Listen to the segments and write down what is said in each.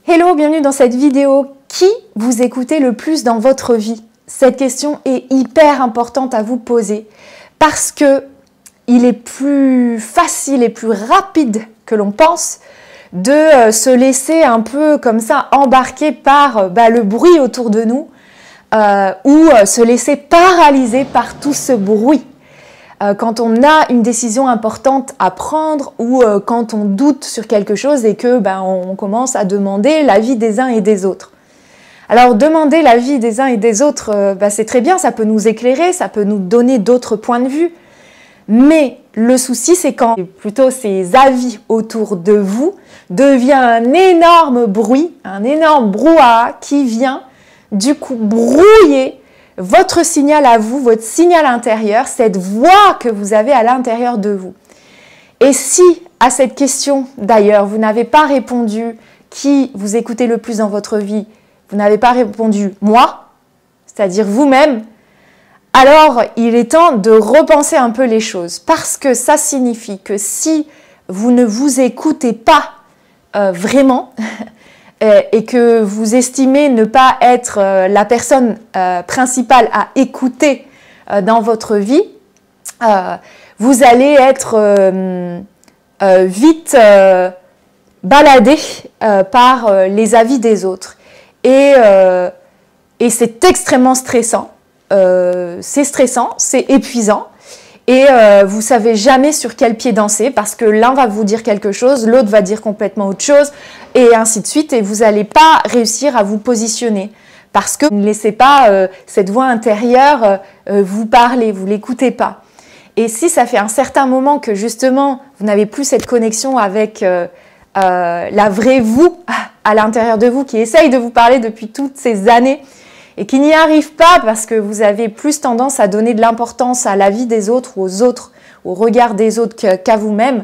Hello, bienvenue dans cette vidéo. Qui vous écoutez le plus dans votre vie? Cette question est hyper importante à vous poser parce que il est plus facile et plus rapide que l'on pense de se laisser un peu comme ça embarquer par le bruit autour de nous ou se laisser paralyser par tout ce bruit. Quand on a une décision importante à prendre ou quand on doute sur quelque chose et que on commence à demander l'avis des uns et des autres. Alors demander l'avis des uns et des autres, c'est très bien, ça peut nous éclairer, ça peut nous donner d'autres points de vue. Mais le souci, c'est quand plutôt ces avis autour de vous devient un énorme bruit, un énorme brouhaha qui vient du coup brouiller votre signal à vous, votre signal intérieur, cette voix que vous avez à l'intérieur de vous. Et si à cette question, d'ailleurs, vous n'avez pas répondu qui vous écoutez le plus dans votre vie, vous n'avez pas répondu moi, c'est-à-dire vous-même, alors il est temps de repenser un peu les choses. Parce que ça signifie que si vous ne vous écoutez pas vraiment, et que vous estimez ne pas être la personne principale à écouter dans votre vie, vous allez être vite baladé par les avis des autres. Et c'est extrêmement stressant. C'est stressant, c'est épuisant. Et vous savez jamais sur quel pied danser parce que l'un va vous dire quelque chose, l'autre va dire complètement autre chose et ainsi de suite. Et vous n'allez pas réussir à vous positionner parce que vous ne laissez pas cette voix intérieure vous parler, vous ne l'écoutez pas. Et si ça fait un certain moment que justement vous n'avez plus cette connexion avec la vraie vous à l'intérieur de vous qui essaye de vous parler depuis toutes ces années, et qui n'y arrive pas parce que vous avez plus tendance à donner de l'importance à l'avis des autres ou aux autres, au regard des autres qu'à vous-même,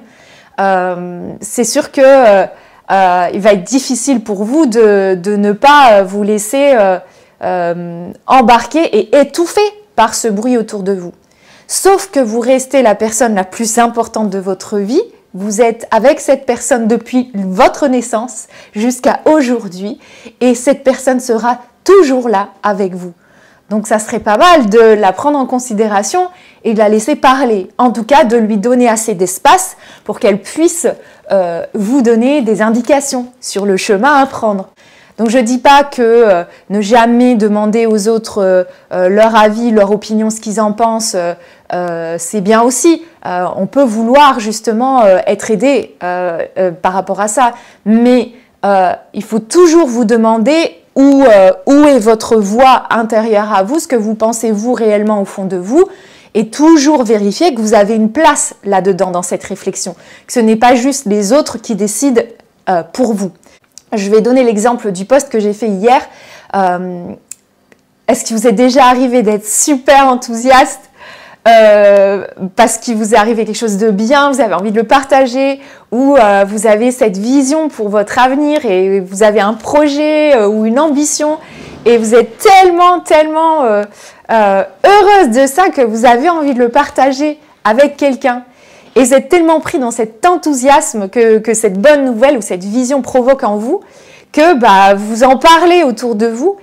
c'est sûr que il va être difficile pour vous de ne pas vous laisser embarquer et étouffer par ce bruit autour de vous. Sauf que vous restez la personne la plus importante de votre vie, vous êtes avec cette personne depuis votre naissance jusqu'à aujourd'hui et cette personne sera toujours là avec vous. Donc ça serait pas mal de la prendre en considération et de la laisser parler. En tout cas, de lui donner assez d'espace pour qu'elle puisse vous donner des indications sur le chemin à prendre. Donc je dis pas que ne jamais demander aux autres leur avis, leur opinion, ce qu'ils en pensent, c'est bien aussi. On peut vouloir justement être aidé par rapport à ça. Mais il faut toujours vous demander où est votre voix intérieure à vous, ce que vous pensez vous réellement au fond de vous, et toujours vérifier que vous avez une place là-dedans dans cette réflexion, que ce n'est pas juste les autres qui décident pour vous. Je vais donner l'exemple du post que j'ai fait hier. Est-ce qu'il vous est déjà arrivé d'être super enthousiaste parce qu'il vous est arrivé quelque chose de bien, vous avez envie de le partager, ou vous avez cette vision pour votre avenir et vous avez un projet ou une ambition et vous êtes tellement heureuse de ça que vous avez envie de le partager avec quelqu'un et vous êtes tellement pris dans cet enthousiasme que cette bonne nouvelle ou cette vision provoque en vous que vous en parlez autour de vous.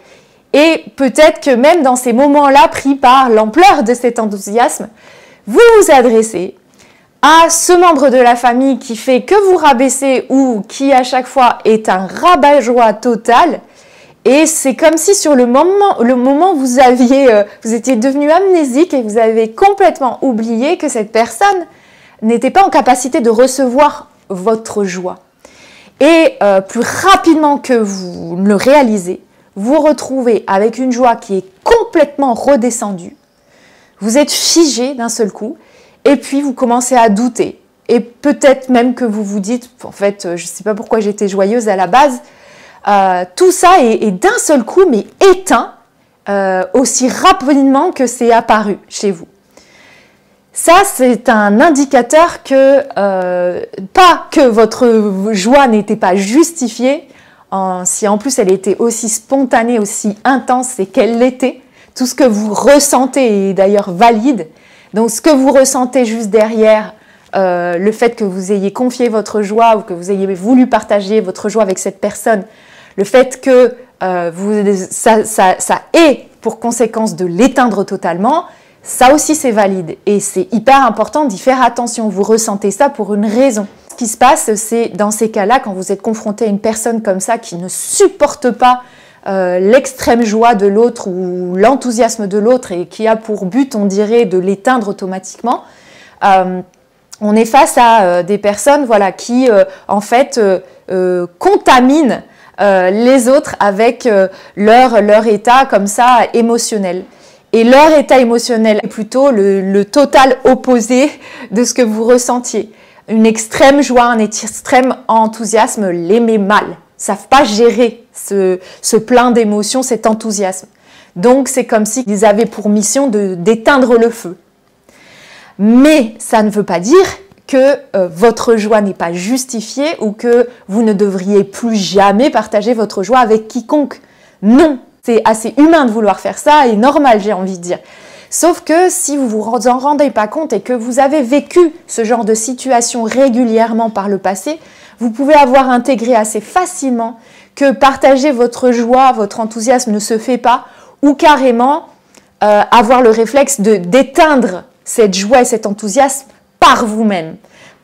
Et peut-être que même dans ces moments-là, pris par l'ampleur de cet enthousiasme, vous vous adressez à ce membre de la famille qui fait que vous rabaisser ou qui à chaque fois est un rabat-joie total. Et c'est comme si sur le moment vous étiez devenu amnésique et vous avez complètement oublié que cette personne n'était pas en capacité de recevoir votre joie. Et plus rapidement que vous le réalisez, vous retrouvez avec une joie qui est complètement redescendue, vous êtes figé d'un seul coup, et puis vous commencez à douter. Et peut-être même que vous vous dites, en fait, je ne sais pas pourquoi j'étais joyeuse à la base, tout ça est d'un seul coup, mais éteint aussi rapidement que c'est apparu chez vous. Ça, c'est un indicateur que, pas que votre joie n'était pas justifiée, si en plus elle était aussi spontanée, aussi intense et qu'elle l'était, tout ce que vous ressentez est d'ailleurs valide. Donc ce que vous ressentez juste derrière le fait que vous ayez confié votre joie ou que vous ayez voulu partager votre joie avec cette personne, le fait que ça ait pour conséquence de l'éteindre totalement, ça aussi c'est valide. Et c'est hyper important d'y faire attention. Vous ressentez ça pour une raison. Ce qui se passe, c'est dans ces cas-là, quand vous êtes confronté à une personne comme ça qui ne supporte pas l'extrême joie de l'autre ou l'enthousiasme de l'autre et qui a pour but, on dirait, de l'éteindre automatiquement, on est face à des personnes voilà, qui, en fait, contaminent les autres avec leur état comme ça émotionnel. Et leur état émotionnel est plutôt le total opposé de ce que vous ressentiez. Une extrême joie, un extrême enthousiasme les met mal. Ils ne savent pas gérer ce plein d'émotions, cet enthousiasme. Donc c'est comme s'ils avaient pour mission d'éteindre le feu. Mais ça ne veut pas dire que votre joie n'est pas justifiée ou que vous ne devriez plus jamais partager votre joie avec quiconque. Non, c'est assez humain de vouloir faire ça et normal, j'ai envie de dire. Sauf que si vous ne vous en rendez pas compte et que vous avez vécu ce genre de situation régulièrement par le passé, vous pouvez avoir intégré assez facilement que partager votre joie, votre enthousiasme ne se fait pas ou carrément avoir le réflexe d'éteindre cette joie et cet enthousiasme par vous-même,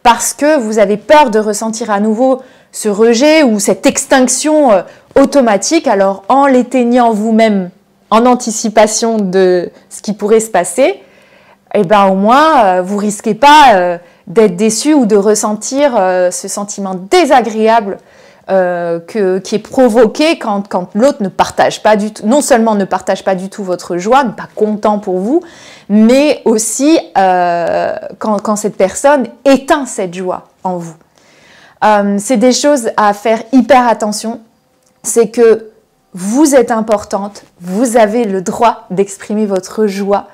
parce que vous avez peur de ressentir à nouveau ce rejet ou cette extinction automatique. Alors en l'éteignant vous-même en anticipation de ce qui pourrait se passer, eh ben, au moins vous risquez pas d'être déçu ou de ressentir ce sentiment désagréable qui est provoqué quand l'autre ne partage pas du tout, non seulement ne partage pas du tout votre joie, n'est pas content pour vous, mais aussi quand cette personne éteint cette joie en vous. C'est des choses à faire hyper attention, c'est que vous êtes importante, vous avez le droit d'exprimer votre joie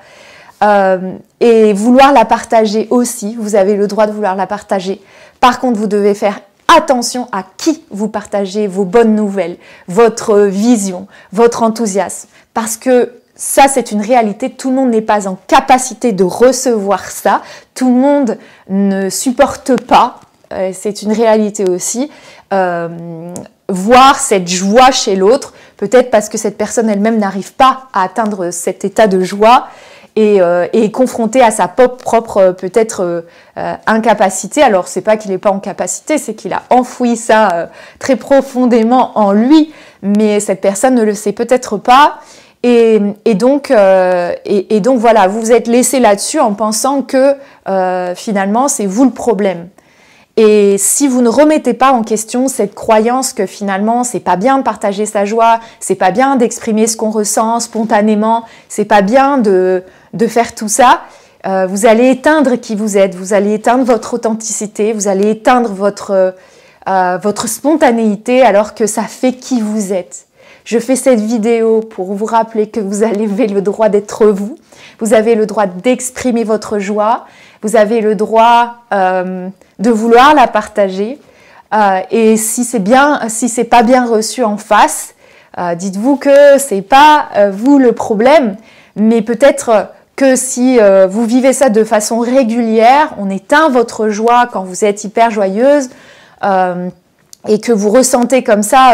et vouloir la partager aussi, vous avez le droit de vouloir la partager. Par contre, vous devez faire attention à qui vous partagez vos bonnes nouvelles, votre vision, votre enthousiasme, parce que ça, c'est une réalité. Tout le monde n'est pas en capacité de recevoir ça. Tout le monde ne supporte pas, c'est une réalité aussi, voir cette joie chez l'autre, peut-être parce que cette personne elle-même n'arrive pas à atteindre cet état de joie et est confrontée à sa propre peut-être incapacité. Alors, c'est pas qu'il n'est pas en capacité, c'est qu'il a enfoui ça très profondément en lui, mais cette personne ne le sait peut-être pas. Et donc voilà, vous vous êtes laissé là-dessus en pensant que finalement c'est vous le problème. Et si vous ne remettez pas en question cette croyance que finalement c'est pas bien de partager sa joie, c'est pas bien d'exprimer ce qu'on ressent spontanément, c'est pas bien de faire tout ça, vous allez éteindre qui vous êtes, vous allez éteindre votre authenticité, vous allez éteindre votre spontanéité alors que ça fait qui vous êtes. Je fais cette vidéo pour vous rappeler que vous avez le droit d'être vous, vous avez le droit d'exprimer votre joie, vous avez le droit de vouloir la partager et si c'est pas bien reçu en face, dites-vous que c'est pas vous le problème, mais peut-être que si vous vivez ça de façon régulière, on éteint votre joie quand vous êtes hyper joyeuse et que vous ressentez comme ça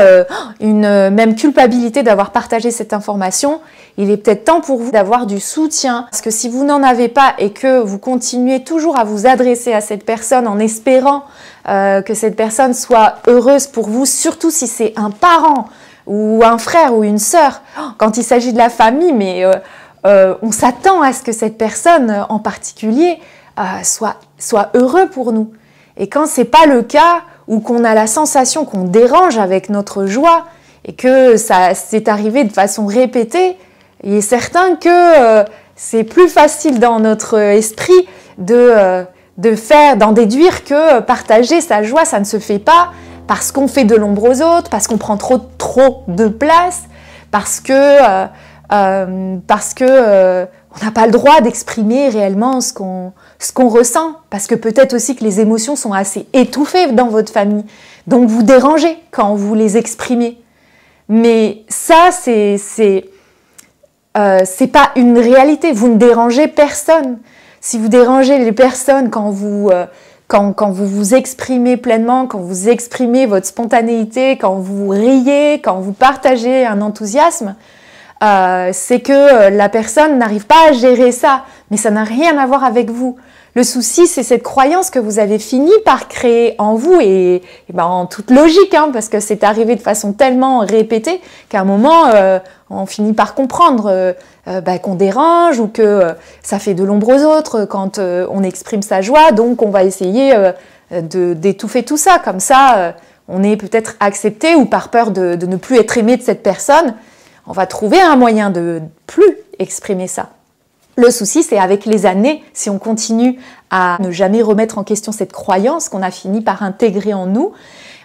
une même culpabilité d'avoir partagé cette information, il est peut-être temps pour vous d'avoir du soutien. Parce que si vous n'en avez pas et que vous continuez toujours à vous adresser à cette personne en espérant que cette personne soit heureuse pour vous, surtout si c'est un parent ou un frère ou une sœur, quand il s'agit de la famille, mais on s'attend à ce que cette personne en particulier soit heureux pour nous. Et quand ce n'est pas le cas, ou qu'on a la sensation qu'on dérange avec notre joie et que ça s'est arrivé de façon répétée, il est certain que c'est plus facile dans notre esprit d'en déduire que partager sa joie, ça ne se fait pas parce qu'on fait de l'ombre aux autres, parce qu'on prend trop de place, parce que on n'a pas le droit d'exprimer réellement ce qu'on ressent, parce que peut-être aussi que les émotions sont assez étouffées dans votre famille, donc vous dérangez quand vous les exprimez. Mais ça, c'est pas une réalité, vous ne dérangez personne. Si vous dérangez les personnes quand vous quand vous vous exprimez pleinement, quand vous exprimez votre spontanéité, quand vous riez, quand vous partagez un enthousiasme, c'est que la personne n'arrive pas à gérer ça, mais ça n'a rien à voir avec vous. Le souci, c'est cette croyance que vous avez fini par créer en vous et ben, en toute logique, hein, parce que c'est arrivé de façon tellement répétée qu'à un moment, on finit par comprendre qu'on dérange ou que ça fait de l'ombre aux autres quand on exprime sa joie. Donc, on va essayer d'étouffer tout ça. Comme ça, on est peut-être accepté ou par peur de ne plus être aimé de cette personne, on va trouver un moyen de plus exprimer ça. Le souci, c'est avec les années, si on continue à ne jamais remettre en question cette croyance qu'on a fini par intégrer en nous,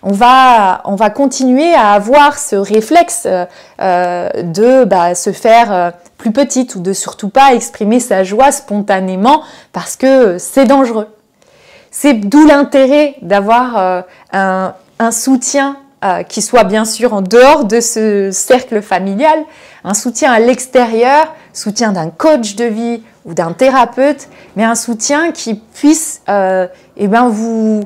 on va continuer à avoir ce réflexe de se faire plus petite ou de surtout pas exprimer sa joie spontanément parce que c'est dangereux. C'est d'où l'intérêt d'avoir un soutien qui soit bien sûr en dehors de ce cercle familial, un soutien à l'extérieur, soutien d'un coach de vie ou d'un thérapeute, mais un soutien qui puisse vous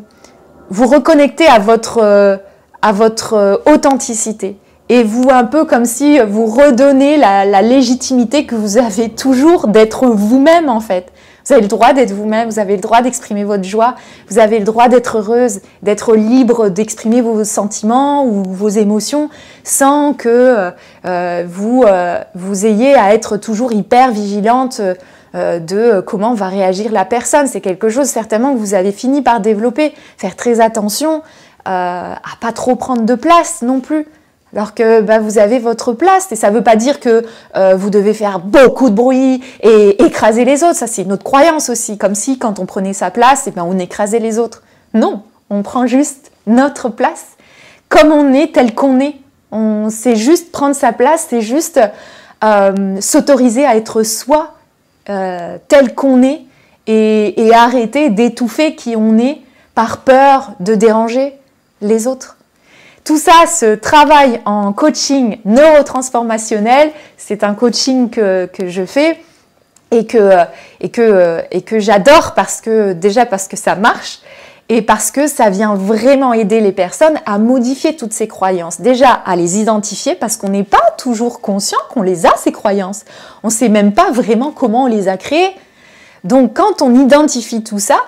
reconnecter à votre authenticité. Et vous, un peu comme si vous redonnez la légitimité que vous avez toujours d'être vous-même en fait. Vous avez le droit d'être vous-même, vous avez le droit d'exprimer votre joie, vous avez le droit d'être heureuse, d'être libre d'exprimer vos sentiments ou vos émotions sans que vous ayez à être toujours hyper vigilante de comment va réagir la personne. C'est quelque chose certainement que vous avez fini par développer. Faire très attention à pas trop prendre de place non plus. Alors que vous avez votre place, et ça ne veut pas dire que vous devez faire beaucoup de bruit et écraser les autres. Ça, c'est une autre croyance aussi, comme si quand on prenait sa place, on écrasait les autres. Non, on prend juste notre place, comme on est, tel qu'on est. C'est juste prendre sa place, c'est juste s'autoriser à être soi, tel qu'on est, et arrêter d'étouffer qui on est par peur de déranger les autres. Tout ça se travaille en coaching neurotransformationnel. C'est un coaching que je fais et que j'adore parce que ça marche et parce que ça vient vraiment aider les personnes à modifier toutes ces croyances. Déjà, à les identifier parce qu'on n'est pas toujours conscient qu'on les a, ces croyances. On ne sait même pas vraiment comment on les a créées. Donc, quand on identifie tout ça,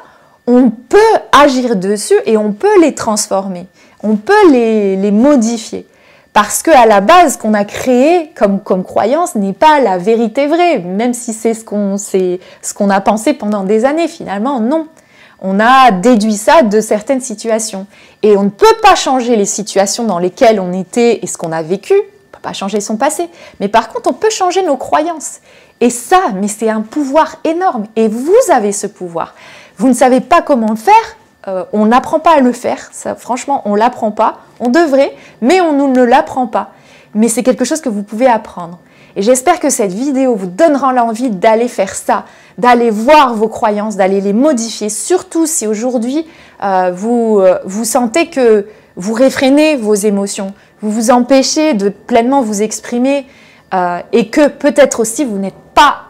on peut agir dessus et on peut les transformer. On peut les modifier. Parce qu'à la base, ce qu'on a créé comme croyance n'est pas la vérité vraie, même si c'est ce qu'on a pensé pendant des années. Finalement, non. On a déduit ça de certaines situations. Et on ne peut pas changer les situations dans lesquelles on était et ce qu'on a vécu. On ne peut pas changer son passé. Mais par contre, on peut changer nos croyances. Et ça, mais c'est un pouvoir énorme. Et vous avez ce pouvoir. Vous ne savez pas comment le faire. On n'apprend pas à le faire, ça, franchement, on ne l'apprend pas. On devrait, mais on ne l'apprend pas. Mais c'est quelque chose que vous pouvez apprendre. Et j'espère que cette vidéo vous donnera l'envie d'aller faire ça, d'aller voir vos croyances, d'aller les modifier. Surtout si aujourd'hui, vous sentez que vous réfrénez vos émotions, vous vous empêchez de pleinement vous exprimer et que peut-être aussi vous n'êtes pas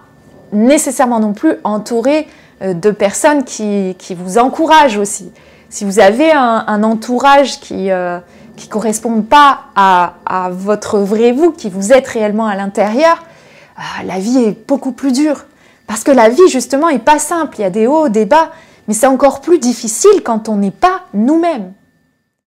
nécessairement non plus entouré de personnes qui vous encouragent aussi. Si vous avez un entourage qui ne correspond pas à votre vrai vous, qui vous êtes réellement à l'intérieur, la vie est beaucoup plus dure. Parce que la vie, justement, n'est pas simple. Il y a des hauts, des bas, mais c'est encore plus difficile quand on n'est pas nous-mêmes.